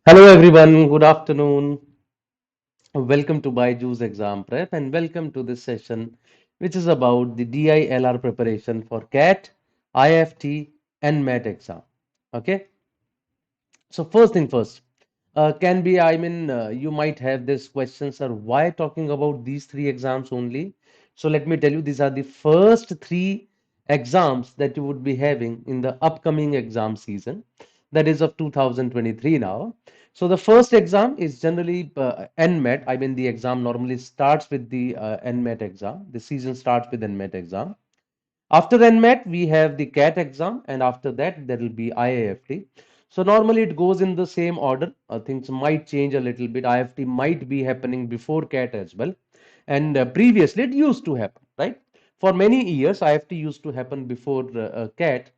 Hello everyone, good afternoon. Welcome to BYJU'S exam prep and welcome to this session which is about the DILR preparation for CAT, IIFT and NMAT exam. Okay, so first thing first, you might have this question, sir, why talking about these three exams only? So let me tell you, these are the first three exams that you would be having in the upcoming exam season, that is of 2023 now. So the first exam is generally NMAT. The exam normally starts with the NMAT exam. The season starts with NMAT exam. After NMAT, we have the CAT exam, and after that, there will be IIFT. So normally it goes in the same order. Things might change a little bit. IIFT might be happening before CAT as well, and previously it used to happen, right? For many years, IIFT used to happen before CAT.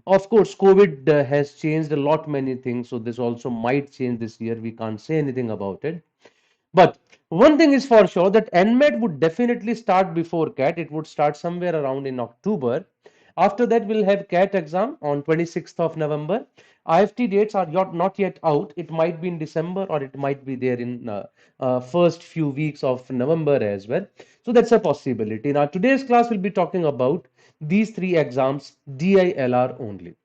Of course, COVID has changed a lot many things, so this also might change this year. We can't say anything about it. But one thing is for sure that NMAT would definitely start before CAT. It would start somewhere around in October. After that, we'll have CAT exam on 26th of November. IFT dates are not yet out. It might be in December or it might be there in first few weeks of November as well. So that's a possibility. Now, today's class will be talking about these three exams, DILR only.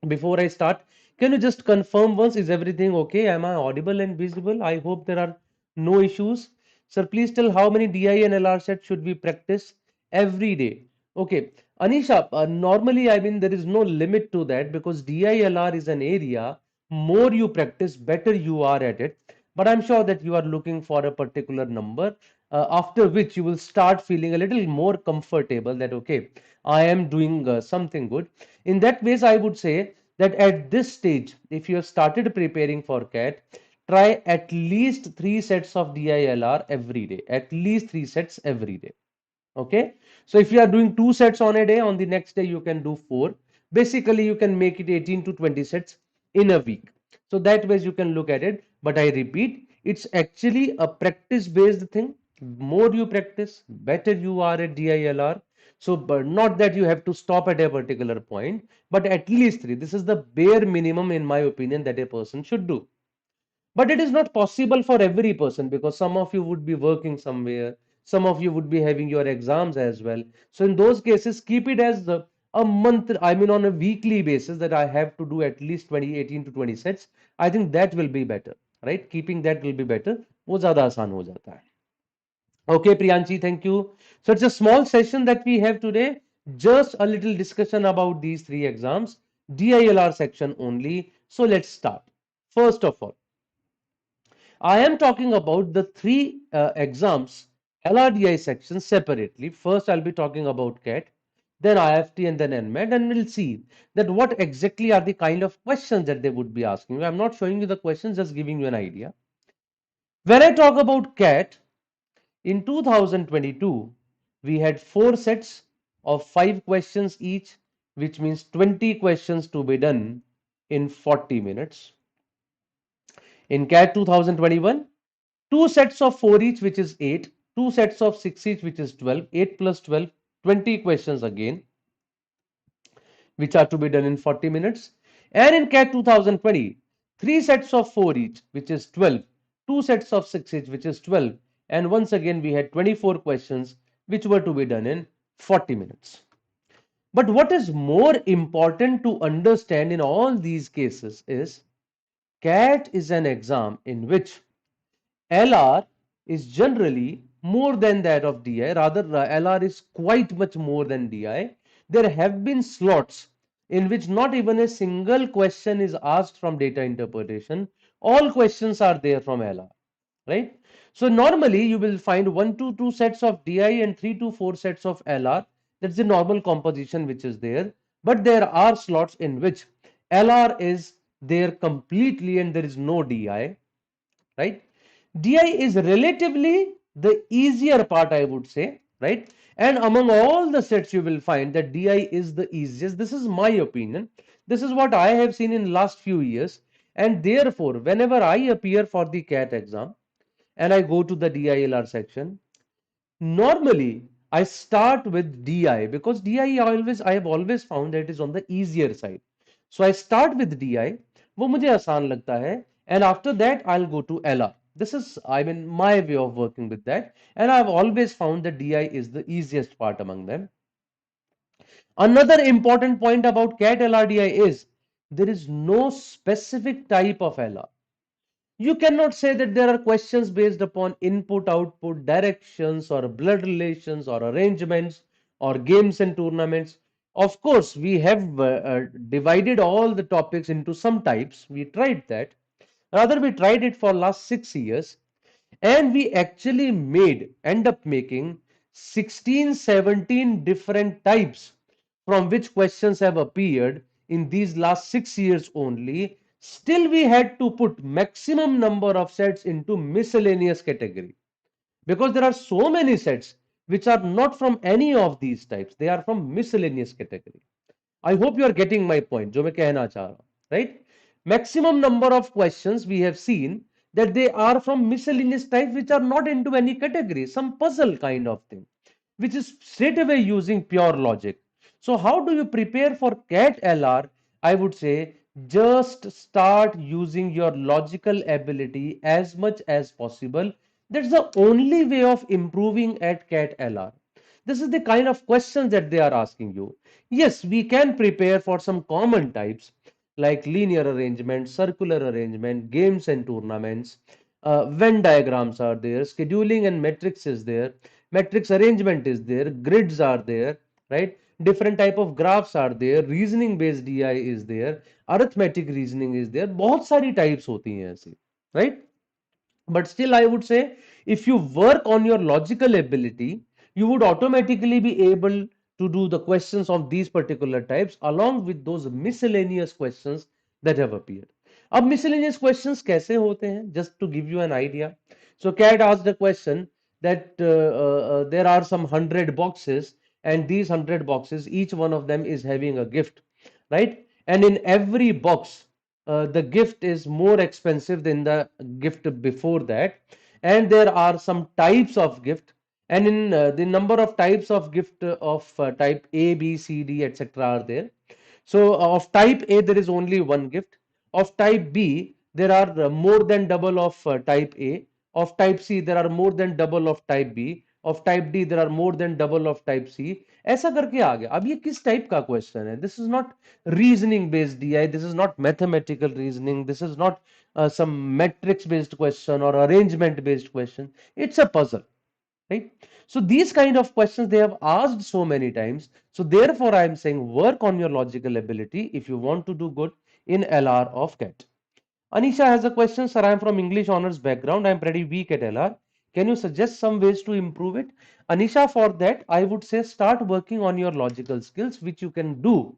Before I start, can you just confirm once, is everything okay? Am I audible and visible? I hope there are no issues. Sir, please tell how many DI and LR sets should we practice every day? Okay, Anisha, normally, there is no limit to that because DILR is an area, more you practice, better you are at it. But I'm sure that you are looking for a particular number, after which you will start feeling a little more comfortable that, okay, I am doing something good. In that ways, I would say that at this stage, if you have started preparing for CAT, try at least three sets of DILR every day, at least three sets every day. Okay, so if you are doing two sets on a day, on the next day you can do four. Basically, you can make it 18 to 20 sets in a week. So that ways you can look at it. But I repeat, it's actually a practice based thing. More you practice, better you are at DILR. So, but not that you have to stop at a particular point, but at least three. This is the bare minimum, in my opinion, that a person should do. But it is not possible for every person because some of you would be working somewhere, some of you would be having your exams as well. So in those cases, keep it as a month, on a weekly basis, that I have to do at least 20, 18 to 20 sets. I think that will be better, right? Keeping that will be better. वो ज़्यादा आसान हो जाता है. Okay, Priyanchi, thank you. So it's a small session that we have today. Just a little discussion about these three exams, DILR section only. So let's start. First of all, I am talking about the three exams, LRDI section separately. First, I'll be talking about CAT, then IFT, and then NMAT, and we'll see that what exactly are the kind of questions that they would be asking you. I'm not showing you the questions, just giving you an idea. When I talk about CAT, in 2022, we had four sets of 5 questions each, which means 20 questions to be done in 40 minutes. In CAT 2021, two sets of 4 each, which is 8, two sets of 6 each, which is 12, 8 plus 12, 20 questions again, which are to be done in 40 minutes. And in CAT 2020, three sets of 4 each, which is 12, two sets of 6 each, which is 12, and once again we had 24 questions, which were to be done in 40 minutes. But what is more important to understand in all these cases is CAT is an exam in which LR is generally more than that of DI. Rather, LR is quite much more than DI. There have been slots in which not even a single question is asked from data interpretation. All questions are there from LR, right? So normally you will find 1 to 2 sets of DI and 3 to 4 sets of LR. That's the normal composition which is there. But there are slots in which LR is there completely and there is no DI, right? DI is relatively the easier part, I would say, right? And among all the sets, you will find that DI is the easiest. This is my opinion. This is what I have seen in last few years. And therefore, whenever I appear for the CAT exam and I go to the DILR section, normally I start with DI because I have always found that it is on the easier side. So I start with DI. वो मुझे आसान लगता है And after that, I'll go to LR. This is, I mean, my way of working with that. And I've always found that DI is the easiest part among them. Another important point about CAT LRDI is there is no specific type of LR. You cannot say that there are questions based upon input, output, directions, or blood relations, or arrangements, or games and tournaments. Of course, we have divided all the topics into some types. We tried that. Rather, we tried it for last 6 years, and we actually end up making 16, 17 different types from which questions have appeared in these last 6 years only. Still, we had to put maximum number of sets into miscellaneous category because there are so many sets which are not from any of these types. They are from miscellaneous category. I hope you are getting my point, जो मैं कहना चाह रहा हूँ, right? Maximum number of questions we have seen that they are from miscellaneous type which are not into any category, some puzzle kind of thing, which is straight away using pure logic. So how do you prepare for CAT LR? I would say just start using your logical ability as much as possible. That's the only way of improving at CAT LR. This is the kind of questions that they are asking you. Yes, we can prepare for some common types like linear arrangement, circular arrangement, games and tournaments. Venn diagrams are there, scheduling and metrics is there, matrix arrangement is there, grids are there, right? Different type of graphs are there, reasoning based DI is there, arithmetic reasoning is there. बहुत सारी types होती हैं ऐसी, right? But still, I would say if you work on your logical ability, you would automatically be able to do the questions of these particular types along with those miscellaneous questions that have appeared. अब miscellaneous questions कैसे होते हैं? Just to give you an idea. So CAT asked the question that there are some 100 boxes, and these 100 boxes, each one of them is having a gift, right? And in every box, the gift is more expensive than the gift before that, and there are some types of gift, and in the number of types of gift of type A, B, C, D, etc. are there. So of type A there is only one gift, of type B there are more than double of type A, of type C there are more than double of type B, of type D there are more than double of type C. ऐसा करके आ गया. अब ये किस type का question है? This is not reasoning based DI, this is not mathematical reasoning, this is not some matrix based question or arrangement based question. It's a puzzle, right? So these kind of questions they have asked so many times. So therefore I am saying work on your logical ability if you want to do good in LR of CAT. Anisha has a question. Sir, I am from English honors background. I am pretty weak at LR. Can you suggest some ways to improve it? Anisha, for that, I would say start working on your logical skills, which you can do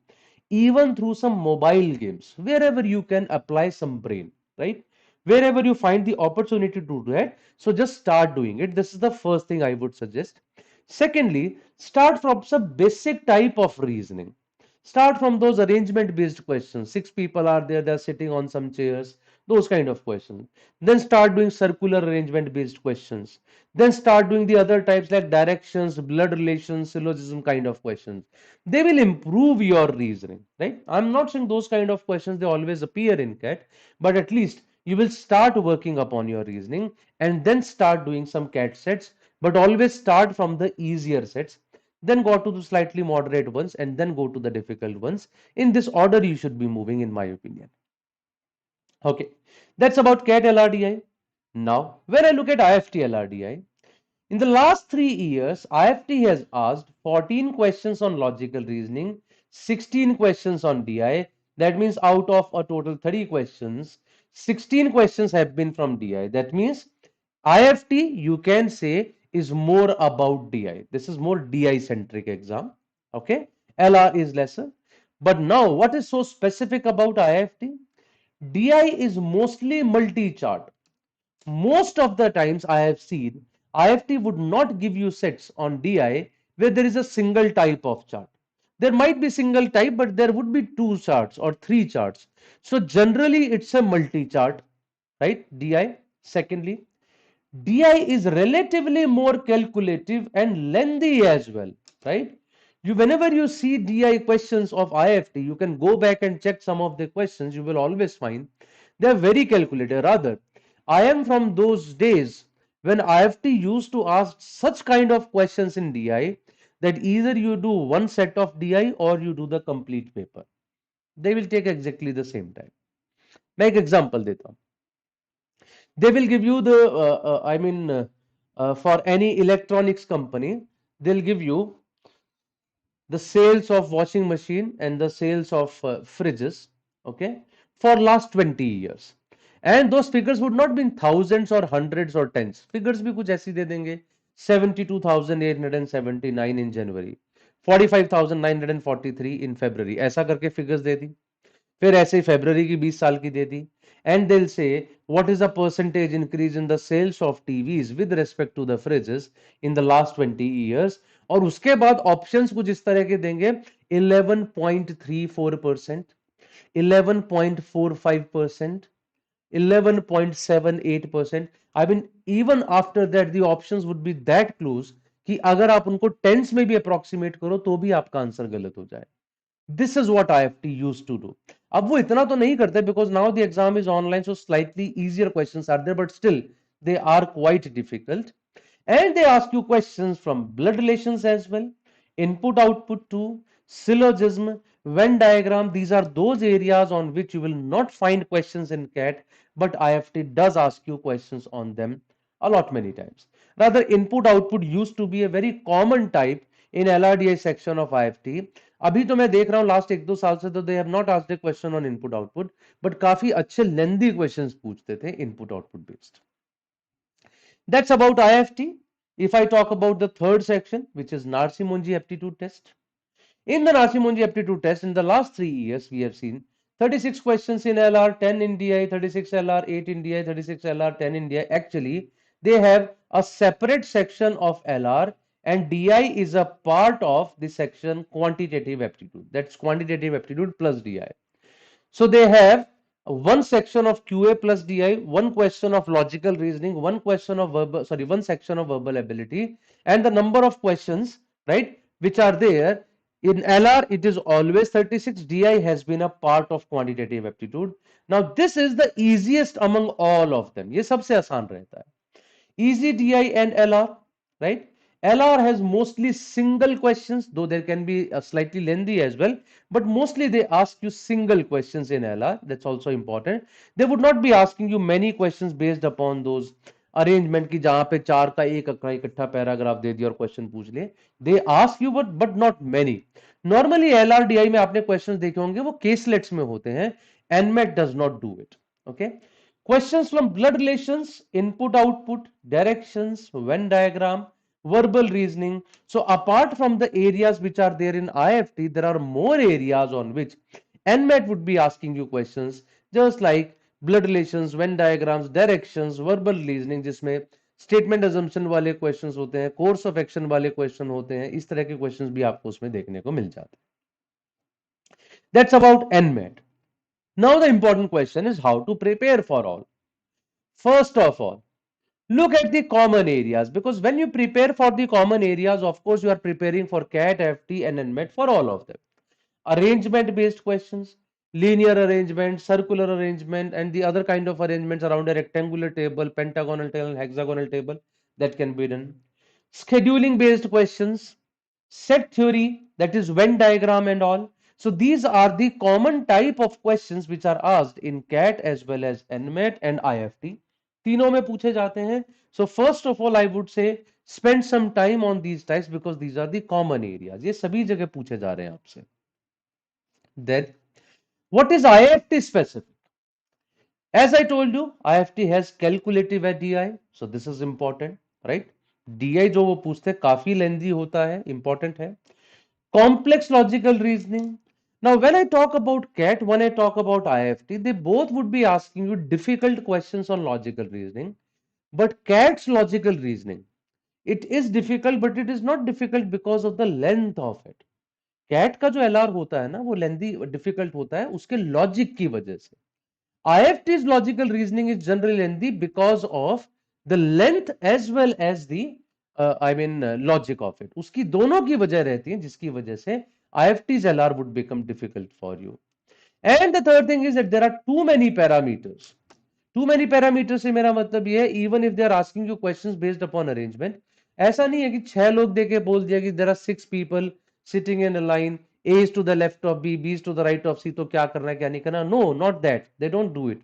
even through some mobile games, wherever you can apply some brain, right? Wherever you find the opportunity to do that. So just start doing it. This is the first thing I would suggest. Secondly, start from some basic type of reasoning. Start from those arrangement based questions. Six people are there, they're sitting on some chairs, those kind of questions. Then start doing circular arrangement based questions. Then start doing the other types like directions, blood relations, syllogism kind of questions. They will improve your reasoning, right? I'm not saying those kind of questions they always appear in CAT, but at least you will start working upon your reasoning and then start doing some CAT sets, but always start from the easier sets, then go to the slightly moderate ones, and then go to the difficult ones. In this order, you should be moving, in my opinion. Okay, that's about CAT LRDI. Now, when I look at IIFT LRDI, in the last 3 years, IIFT has asked 14 questions on logical reasoning, 16 questions on DI. That means out of a total 30 questions, 16 questions have been from DI. That means IIFT, you can say, is more about DI. This is more DI centric exam. Okay, LR is lesser. But now, what is so specific about IIFT? DI is mostly multi-chart. Most of the times I have seen IIFT would not give you sets on DI where there is a single type of chart. There might be single type, but there would be two charts or three charts. So generally it's a multi-chart, right? DI. Secondly, DI is relatively more calculative and lengthy as well, right? Whenever you see DI questions of IIFT, you can go back and check some of the questions. You will always find They are very calculated. Rather, I am from those days when IFT used to ask such kind of questions in DI that either you do one set of DI or you do the complete paper. They will take exactly the same time. मैं एक example देता हूँ. They will give you the for any electronics company, they'll give you the sales of washing machine and the sales of fridges, okay, for last 20 years. And those figures would not be in thousands or hundreds or tens. Figures भी कुछ ऐसी दे देंगे. 72,879 in January, 45,943 in February, ऐसा करके figures दे दी. फिर ऐसे ही फरवरी की 20 साल की दे दी. एंड दिल से what is the percentage increase in the sales of TVs with respect to the fridges in the last 20 years. और उसके बाद ऑप्शंस कुछ इस तरह के देंगे. 11.34%, 11.45%, 11.78%. I mean even after that the options would be that close कि अगर आप उनको टेंस में भी अप्रोक्सीमेट करो तो भी आपका आंसर गलत हो जाए. This is what IFT used to do. अब वो इतना तो नहीं करते because now the exam is online, so slightly easier questions are there, but still they are quite difficult. And they ask you questions from blood relations as well, input output too, syllogism, Venn diagram. These are those areas on which you will not find questions in CAT, but IFT does ask you questions on them a lot many times. Rather, input output used to be a very common type in LRDI section of IFT. अभी तो मैं देख रहा हूं last एक दो साल से तो they have not asked A question on input output, but काफी अच्छे लेंदी क्वेश्चंस पूछते थे input output based. That's about IFT. If I talk about the third section, which is Narsi-Monji aptitude test. In the Narsi-Monji aptitude test, in the last 3 years, we have seen 36 questions in LR, 10 in DI, 36 LR, 8 in DI, 36 LR, 10 in DI. Actually, they have a separate section of LR, and DI is a part of the section quantitative aptitude. That's quantitative aptitude plus DI. So they have one section of QA plus DI, one question of logical reasoning, one question of one section of verbal ability, and the number of questions, right, which are there. In LR, it is always 36. DI has been a part of quantitative aptitude. Now, this is the easiest among all of them. ये सबसे आसान रहता है. Easy DI and LR, right? LR has mostly single questions, though there can be a slightly lengthy as well, but mostly they ask you single questions in LR. That's also important. They would not be asking you many questions based upon those arrangement की जहां पे चार का एक इकट्ठा paragraph दे दिया और question पूछ लिए. They ask you but not many. Normally LRDI में आपने क्वेश्चंस देखे होंगे वो केसलेट्स में होते हैं. NMAT does not do it. Okay. Questions from blood relations, input output, directions, Venn diagram, verbal reasoning. So apart from the areas which are there in IFT, there are more areas on which NMAT would be asking you questions, just like blood relations, Venn diagrams, directions, verbal reasoning, जिसमें statement assumption वाले questions होते हैं, course of action वाले question होते हैं. इस तरह के questions भी आपको उसमें देखने को मिल जाते हैं. That's about NMAT. Now the important question is how to prepare for all. First of all, look at the common areas, because when you prepare for the common areas, of course, you are preparing for CAT, FT, and NMAT for all of them. Arrangement based questions, linear arrangement, circular arrangement, and the other kind of arrangements around a rectangular table, pentagonal table, hexagonal table, that can be done. Scheduling based questions, set theory, that is Venn diagram and all. So these are the common type of questions which are asked in CAT as well as NMAT and IFT. तीनों में पूछे जाते हैं. So first of all, I would say spend some time on these types because these are the common areas. ये सभी जगह पूछे जा रहे हैं आपसे. Then, what is IIFT specific? As I told you, IIFT has calculative at DI, so this is important, right? DI जो वो पूछते हैं काफी लेंदी होता है, important है. Complex logical reasoning. Now, when I talk about CAT, when I talk about IIFT, they both would be asking you difficult questions on logical reasoning. But CAT's logical reasoning, it is difficult, but it is not difficult because of the length of it. CAT का जो LR होता है ना, वो lengthy, difficult होता है उसके logic की वजह से. IIFT's logical reasoning is generally lengthy because of the length as well as the logic of it. उसकी दोनों की वजह रहती है जिसकी वजह से IIFT's LR would become difficult for you. And the third thing is that there are too many parameters. Too many parameter से मेरा मतलब ये है, even if they are asking you questions based upon arrangement, ऐसा नहीं है कि 6 लोग देके बोल दिया कि there are 6 people sitting in a line, A is to the left of B, B is to the right of C, तो क्या करना है क्या नहीं करना. No, not that, they don't do it.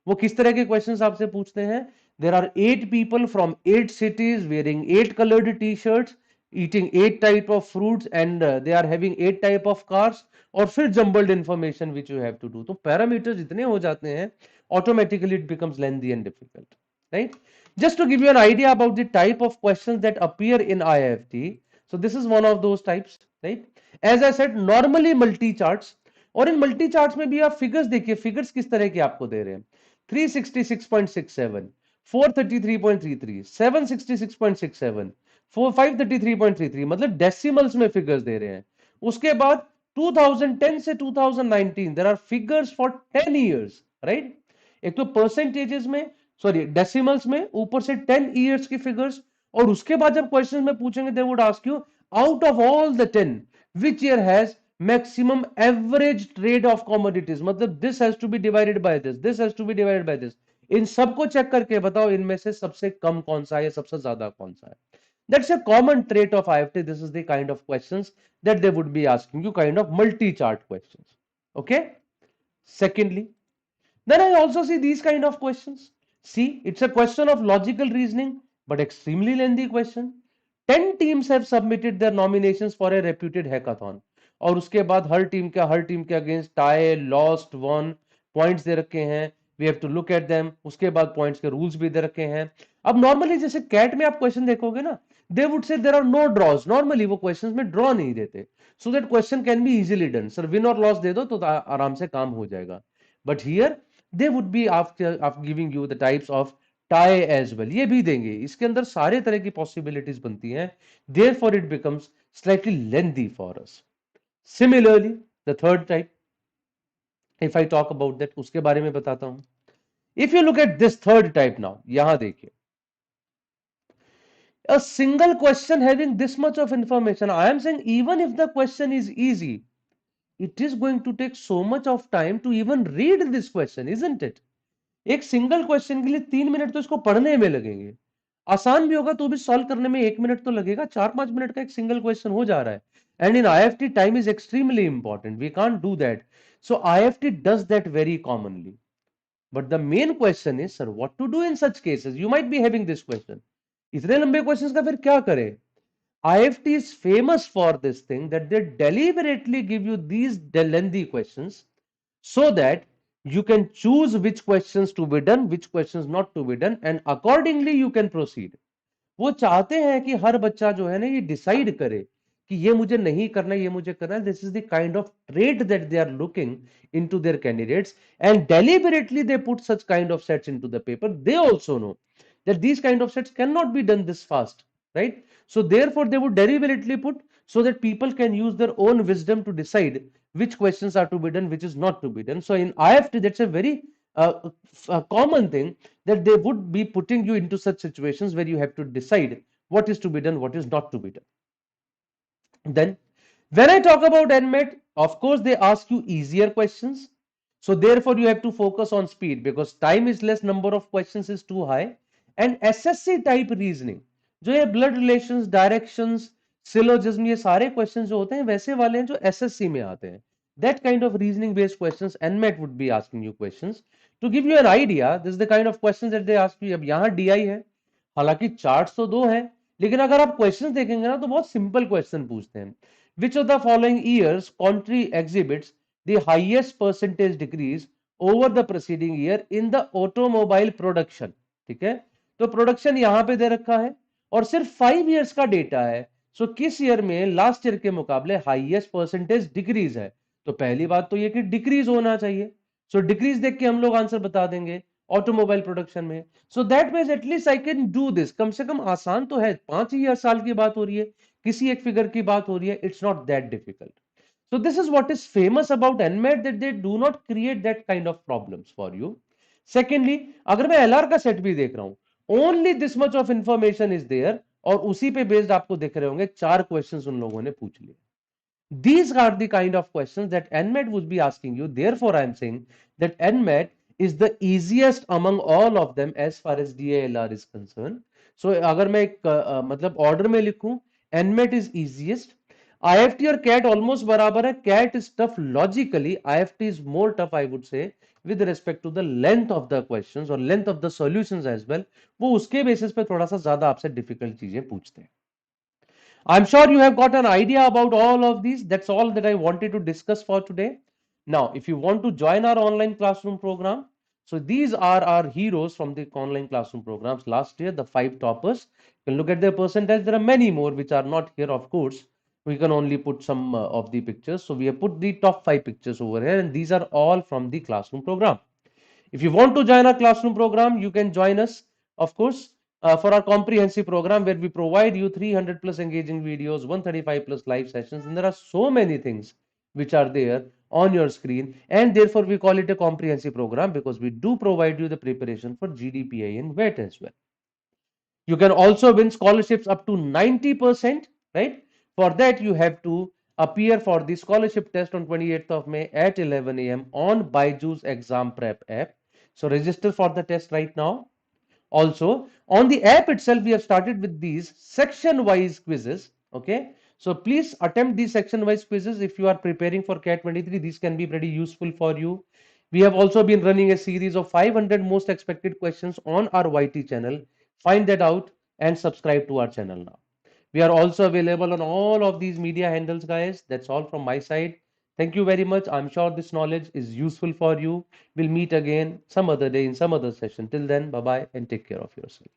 वो किस तरह के क्वेश्चंस आपसे पूछते हैं? There are 8 people from 8 cities wearing 8 colored t-shirts, eating 8 type of fruits, and they are having 8 type of cars, और फिर jumbled information which you have to do. तो पैरामीटर्स जितने हो जाते हैं, automatically it becomes lengthy and difficult, right? Just to give you an idea about the type of questions that appear in IIFT, so this is one of those types, right? As I said, normally multi charts, और इन multi charts में भी आप figures देखिए, figures किस तरह के आपको दे रहे हैं. 366.67, 433.33, 766.67, 533.33, मतलब डेसिमल्स में फिगर्स दे रहे हैं. उसके बाद 2010 से 2019 there are figures for 10 years, right? एक तो परसेंटेजेस में, सॉरी डेसिमल्स में, ऊपर से 10 इयर्स की फिगर्स. और उसके बाद जब क्वेश्चन में पूछेंगे, they would ask you out of all the 10 which year has maximum average trade of commodities, मतलब this has to be divided by this has to be divided by this. इन सबको check करके बताओ इनमें से सबसे कम कौन सा है, सबसे ज्यादा कौन सा है. That's a common trait of IIFT. This is the kind of questions that they would be asking you, kind of multi-chart questions. Okay. Secondly, then I also see these kind of questions. See, it's a question of logical reasoning, but extremely lengthy question. 10 teams have submitted their nominations for a reputed hackathon. और उसके बाद हर team के against tie, lost, won, points दे रखे हैं. We have to look at them. उसके बाद पॉइंट्स के रूल्स भी दे रखे हैं. अब नॉर्मली जैसे कैट में आप क्वेश्चन देखोगे ना, they would say there are no draws. Normally वो क्वेश्चंस में ड्रॉ नहीं देते, so that question can be easily done. Sir win और लॉस दे दो तो आराम से काम हो जाएगा. But here they would be after giving you the types of tie as well. ये भी देंगे, इसके अंदर सारे तरह की possibilities बनती हैं. Therefore it becomes slightly lengthy for us. Similarly, the third type, if I talk about that, उसके बारे में बताता हूं. If you look at this third type now, यहां देखिए, a single question having this much of information. I am saying even if the question is easy, it is going to take so much of time to even read this question, isn't it? एक single question के लिए 3 minute तो इसको पढ़ने में लगेंगे. आसान भी होगा तो भी सॉल्व करने में 1 मिनट तो लगेगा. 4-5 मिनट का एक सिंगल क्वेश्चन हो जा रहा है. And in IIFT time is extremely important. We can't do that. So IIFT does that very commonly. But the main question is, sir what to do in such cases? You might be having this question. इतने लंबे questions का फिर क्या करें? IIFT is famous for this thing, that they deliberately give you these lengthy questions so that you can choose which questions to be done, which questions not to be done, and accordingly you can proceed. वो चाहते हैं कि हर बच्चा जो है ना ये decide करे कि ये मुझे नहीं करना, ये मुझे करना है. This is the kind of trait that they are looking into their candidates, and deliberately they put such kind of sets into the paper. They also know that these kind of sets cannot be done this fast, right? So therefore they would deliberately put, so that people can use their own wisdom to decide which questions are to be done, which is not to be done. So in IIFT, that's a very common thing, that they would be putting you into such situations where you have to decide what is to be done, what is not to be done. Then when I talk about NMAT, of course they ask you easier questions. So therefore you have to focus on speed, because time is less, number of questions is too high. And SSC type reasoning, जो ये blood relations, directions, syllogism, ये सारे questions जो होते हैं वैसे वाले हैं जो SSC में आते हैं. That kind of reasoning based questions NMAT would be asking you questions. To give you an idea, this is the kind of questions that they ask you. अब यहाँ DI है, हालांकि चार्ट्स तो दो हैं, लेकिन अगर आप क्वेश्चंस देखेंगे ना तो बहुत सिंपल क्वेश्चन पूछते हैं. Which of the following years country exhibits the highest percentage decrease over the preceding year in the automobile production? ठीक है, तो प्रोडक्शन यहां पे दे रखा है और सिर्फ 5 इयर्स का डेटा है. सो किस ईयर में लास्ट ईयर के मुकाबले हाईएस्ट परसेंटेज डिक्रीज है? तो पहली बात तो ये कि डिक्रीज होना चाहिए. सो डिक्रीज देख के हम लोग आंसर बता देंगे ऑटोमोबाइल प्रोडक्शन में. So that means at least I can do this. कम से कम आसान तो है. 5 ही साल की बात हो रही है, किसी एक फिगर की बात हो रही है. It's not that difficult. So this is what is famous about NMAT, that they do not create that kind of problems for you. Secondly, अगर मैं LR का सेट भी देख रहा हूं, only this much of information is there, और उसी पे बेस्ड आपको दिख रहे होंगे 4 क्वेश्चंस उन लोगों ने पूछ लिए. These are the kind of questions that NMAT would be asking you. Therefore, I am saying that NMAT is the easiest among all of them as far as DILR is concerned. So, अगर मैं एक मतलब order में लिखूं, NMAT is easiest. IIFT और CAT almost बराबर है. CAT is tough logically. IIFT is more tough, I would say, with respect to the length of the questions or length of the solutions as well. वो उसके basis पे थोड़ा सा ज़्यादा आपसे difficult चीजें पूछते हैं. I'm sure you have got an idea about all of these. That's all that I wanted to discuss for today. Now, if you want to join our online classroom program, so these are our heroes from the online classroom programs last year, the 5 toppers. You can look at their percentage. There are many more which are not here, of course. We can only put some of the pictures. So we have put the top 5 pictures over here, and these are all from the classroom program. If you want to join our classroom program, you can join us, of course, for our comprehensive program where we provide you 300 plus engaging videos, 135 plus live sessions, and there are so many things which are there on your screen, and therefore we call it a comprehensive program because we do provide you the preparation for GDPI and WET as well. You can also win scholarships up to 90%, right? For that, you have to appear for the scholarship test on 28th of May at 11 a.m. on BYJU'S exam prep app. So register for the test right now. Also, on the app itself, we have started with these section-wise quizzes. Okay, so please attempt these section-wise quizzes if you are preparing for CAT 23. These can be pretty useful for you. We have also been running a series of 500 most expected questions on our YT channel. Find that out and subscribe to our channel now. We are also available on all of these media handles, guys. That's all from my side. Thank you very much. I'm sure this knowledge is useful for you. We'll meet again some other day in some other session. Till then, bye bye and take care of yourself.